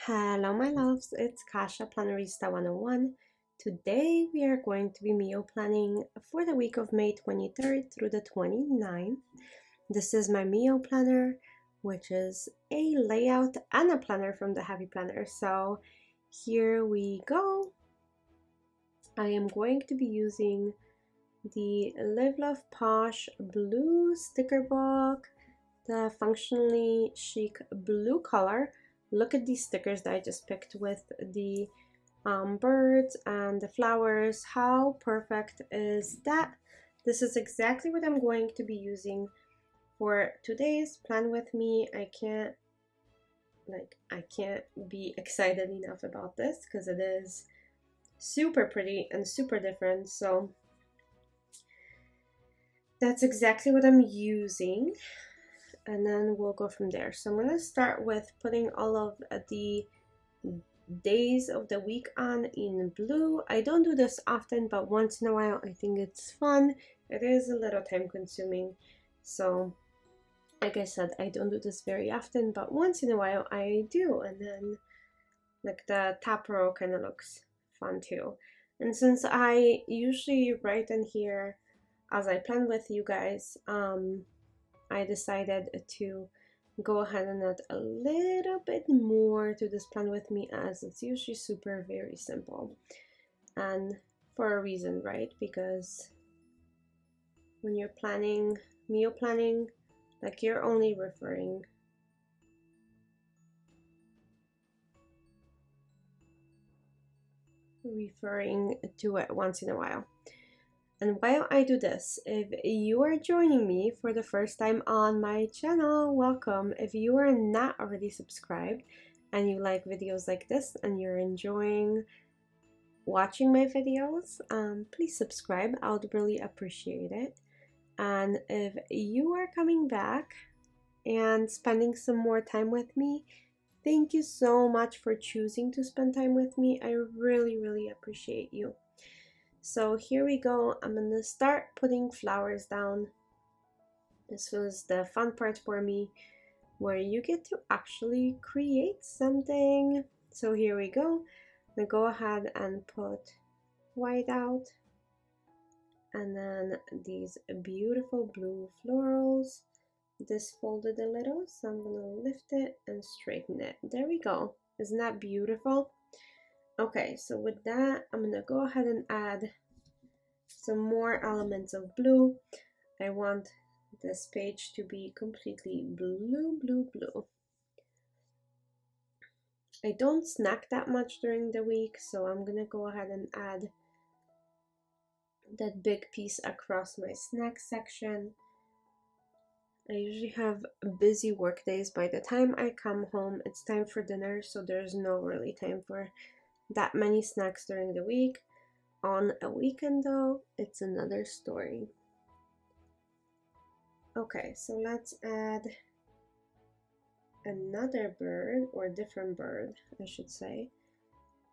Hello my loves, it's Kasha Plannerista 101. Today we are going to be meal planning for the week of May 23rd through the 29th. This is my meal planner, which is a layout and a planner from the Happy Planner. So here we go. I am going to be using the Live Love Posh blue sticker book, the functionally chic blue color. Look at these stickers that I just picked with the birds and the flowers. How perfect is that? This is exactly what I'm going to be using for today's plan with me. I can't be excited enough about this because it is super pretty and super different. So that's exactly what I'm using, and then we'll go from there. So I'm going to start with putting all of the days of the week on in blue. I don't do this often, but once in a while I think it's fun. It is a little time consuming, so like I said, I don't do this very often, but once in a while I do, and then like the top row kind of looks fun too. And since I usually write in here as I plan with you guys, I decided to go ahead and add a little bit more to this plan with me, as it's usually very simple, and for a reason, right? Because when you're planning meal planning, like you're only referring to it once in a while. And while I do this, if you are joining me for the first time on my channel, welcome. If you are not already subscribed and you like videos like this and you're enjoying watching my videos, please subscribe. I would really appreciate it. And if you are coming back and spending some more time with me, thank you so much for choosing to spend time with me. I really appreciate you. So here we go. I'm gonna start putting flowers down. This was the fun part for me, where you get to actually create something. So here we go. I'm gonna go ahead and put whiteout, and then these beautiful blue florals. This folded a little, so I'm gonna lift it and straighten it. There we go. Isn't that beautiful? Okay, so with that, I'm gonna go ahead and add some more elements of blue. I want this page to be completely blue. I don't snack that much during the week, so I'm gonna go ahead and add that big piece across my snack section. I usually have busy work days. By the time I come home, it's time for dinner, so there's no really time for that many snacks during the week. On a weekend though, it's another story. Okay, so let's add another bird, or different bird I should say,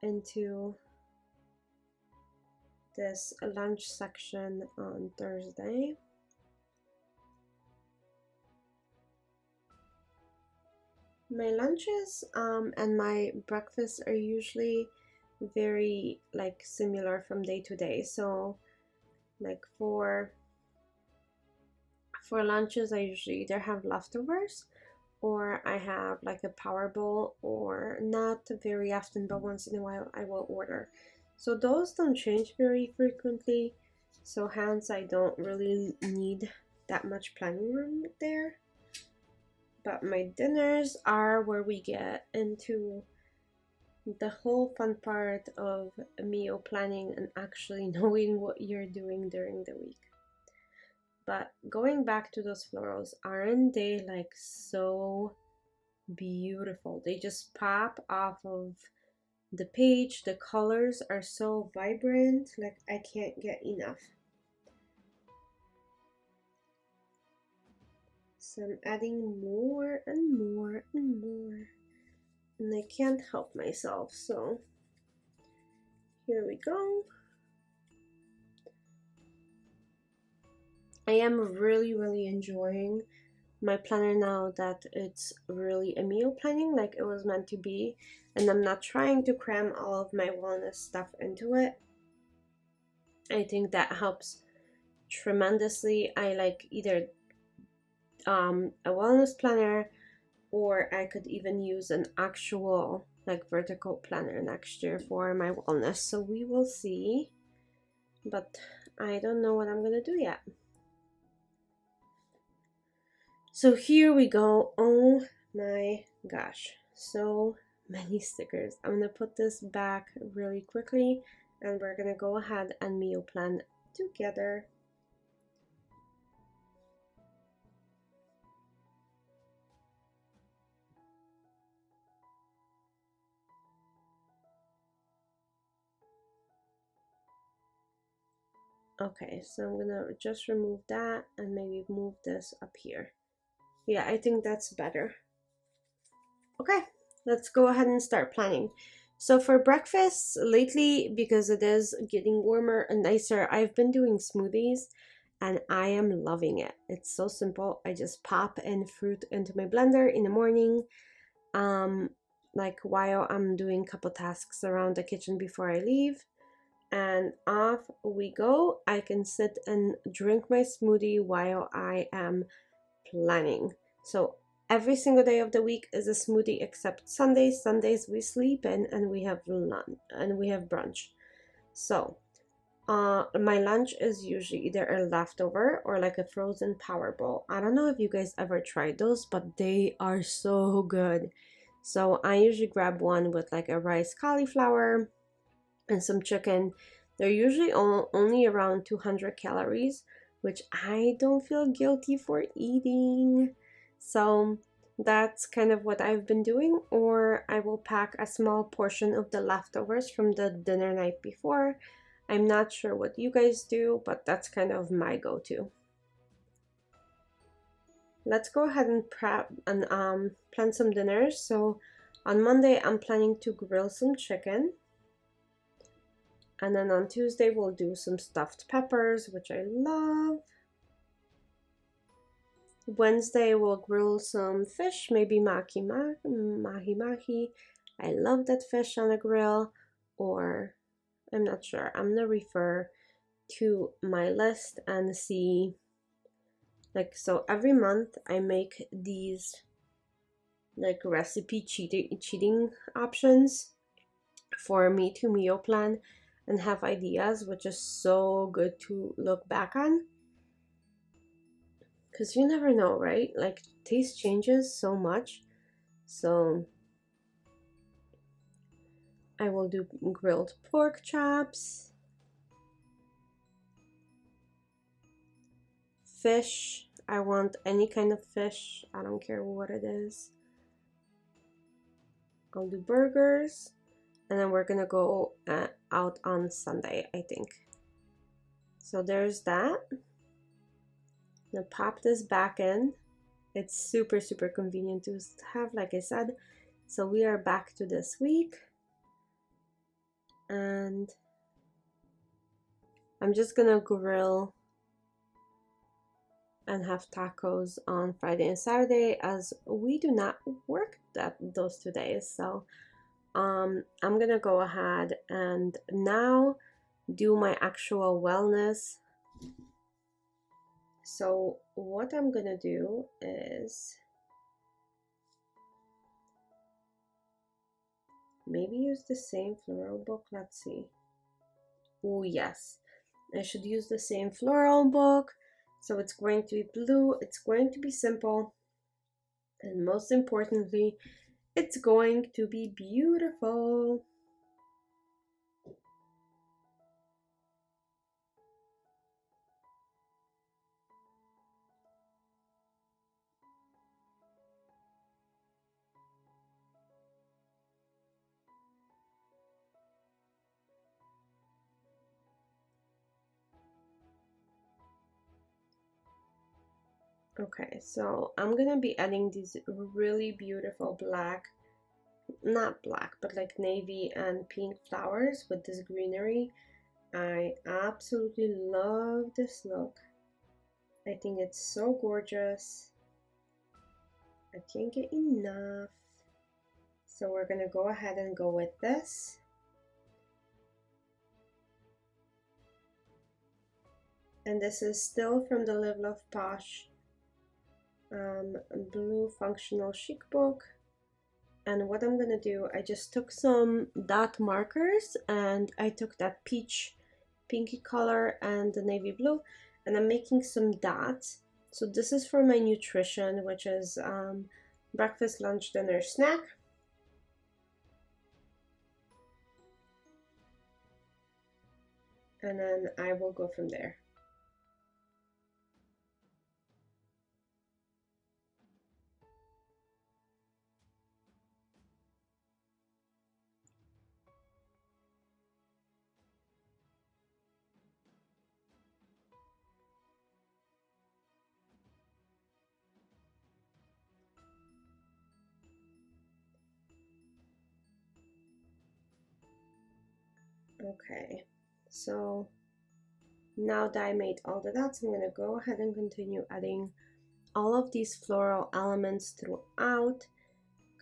into this lunch section on Thursday. My lunches and my breakfasts are usually very like similar from day to day. So like for lunches, I usually either have leftovers or I have like a power bowl, or not very often, but once in a while I will order. So those don't change very frequently, so hence I don't really need that much planning room there. But my dinners are where we get into the whole fun part of meal planning and actually knowing what you're doing during the week. But going back to those florals, aren't they like so beautiful? They just pop off of the page. The colors are so vibrant, like I can't get enough. So I'm adding more and more and more, and I can't help myself. So here we go. I am really enjoying my planner now that it's really a meal planning like it was meant to be, and I'm not trying to cram all of my wellness stuff into it. I think that helps tremendously. I like either a wellness planner, or I could even use an actual like vertical planner next year for my wellness. So we will see, but I don't know what I'm gonna do yet. So here we go. Oh my gosh, so many stickers. I'm gonna put this back really quickly and we're gonna go ahead and meal plan together. Okay, so I'm gonna just remove that and maybe move this up here. Yeah, I think that's better. Okay, let's go ahead and start planning. So for breakfast lately, because it is getting warmer and nicer, I've been doing smoothies and I am loving it. It's so simple. I just pop in fruit into my blender in the morning. Like while I'm doing a couple tasks around the kitchen before I leave, and off we go. I can sit and drink my smoothie while I am planning. So every single day of the week is a smoothie except Sundays. Sundays we sleep in and we have lunch and we have brunch. So my lunch is usually either a leftover or like a frozen power bowl. I don't know if you guys ever tried those, but they are so good. So I usually grab one with like a rice cauliflower and some chicken. They're usually only around 200 calories, which I don't feel guilty for eating. So that's kind of what I've been doing, or I will pack a small portion of the leftovers from the dinner night before. I'm not sure what you guys do, but that's kind of my go-to. Let's go ahead and prep and plan some dinners. So on Monday, I'm planning to grill some chicken. And then on Tuesday, we'll do some stuffed peppers, which I love. Wednesday, we'll grill some fish, maybe mahi-mahi. I love that fish on a grill, or I'm not sure. I'm gonna refer to my list and see. Like, so every month I make these like recipe cheating options for me to meal plan and have ideas, which is so good to look back on, because you never know, right? Like taste changes so much. So I will do grilled pork chops, fish. I want any kind of fish, I don't care what it is. I'll do burgers, and then we're gonna go out on Sunday, I think. So there's that. Now pop this back in. It's super convenient to have, like I said. So we are back to this week, and I'm just gonna grill and have tacos on Friday and Saturday, as we do not work those 2 days. So I'm gonna go ahead and now do my actual wellness. So what I'm gonna do is maybe use the same floral book. Let's see. Oh yes, I should use the same floral book. So it's going to be blue, it's going to be simple, and most importantly, it's going to be beautiful. Okay, so I'm gonna be adding these really beautiful black, not black, but like navy and pink flowers with this greenery. I absolutely love this look. I think it's so gorgeous. I can't get enough. So we're gonna go ahead and go with this. And this is still from the Live Love Posh blue functional chic book. And what I'm gonna do, I just took some dot markers and I took that peach pinky color and the navy blue, and I'm making some dots. So this is for my nutrition, which is breakfast, lunch, dinner, snack. And then I will go from there. Okay, so now that I made all the dots, I'm gonna go ahead and continue adding all of these floral elements throughout,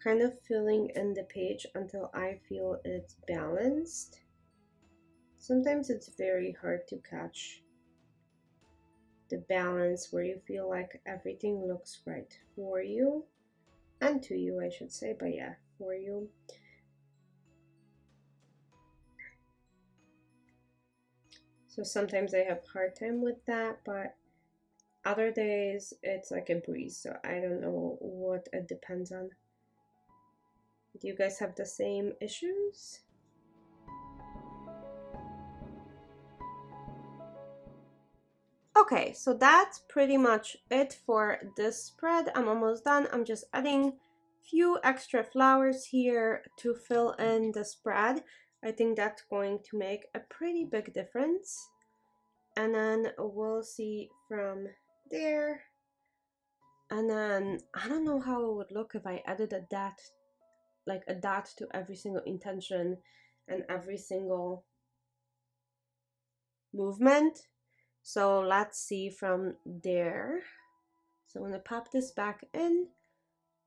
kind of filling in the page until I feel it's balanced. Sometimes it's very hard to catch the balance where you feel like everything looks right for you, and to you, I should say, but yeah, for you. So sometimes I have a hard time with that, but other days it's like a breeze, so I don't know what it depends on. Do you guys have the same issues? Okay, so that's pretty much it for this spread. I'm almost done. I'm just adding few extra flowers here to fill in the spread. I think that's going to make a pretty big difference. And then we'll see from there. And then I don't know how it would look if I added a dot, like a dot to every single intention and every single movement. So let's see from there. So I'm gonna pop this back in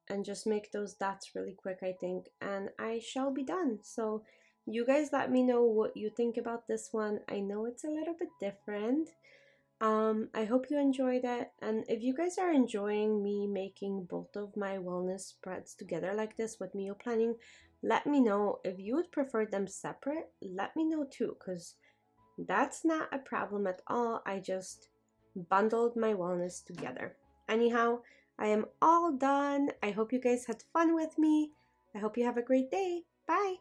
and just make those dots really quick, I think, and I shall be done. So you guys let me know what you think about this one. I know it's a little bit different. I hope you enjoyed it, and if you guys are enjoying me making both of my wellness spreads together like this with meal planning, let me know. If you would prefer them separate, let me know too, because that's not a problem at all. I just bundled my wellness together. Anyhow, I am all done. I hope you guys had fun with me. I hope you have a great day. Bye.